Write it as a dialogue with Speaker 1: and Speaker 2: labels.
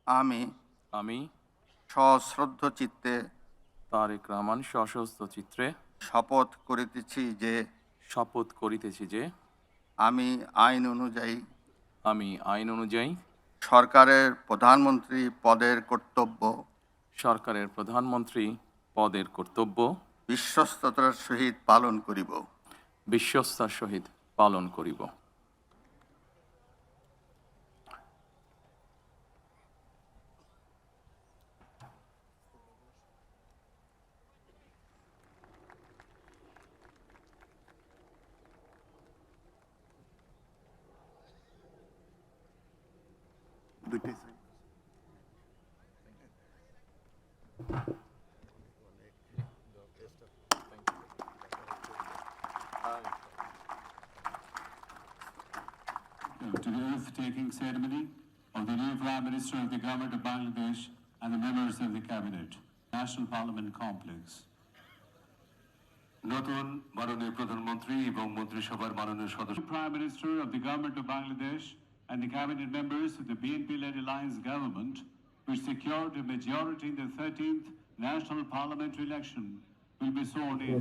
Speaker 1: আমি
Speaker 2: আমি
Speaker 1: সশ্রদ্ধ চিত্তে
Speaker 2: তারেক রহমান সশস্ত্র চিত্রে
Speaker 1: শপথ করিতেছি যে
Speaker 2: আমি আইন অনুযায়ী
Speaker 1: সরকারের প্রধানমন্ত্রী পদের কর্তব্য বিশ্বস্ততার সহিত
Speaker 2: পালন করিব।
Speaker 3: To the oath-taking ceremony of the new Prime Minister of the Government of Bangladesh and the members of the Cabinet, National Parliament Complex.
Speaker 4: নতুন মাননীয় প্রধানমন্ত্রী এবং মন্ত্রিসভার মাননীয় সদস্য
Speaker 3: Prime Minister of the Government of Bangladesh and the Cabinet members of the BNP-led alliance government, which secured a majority in the 13th National Parliamentary election, will be sworn in.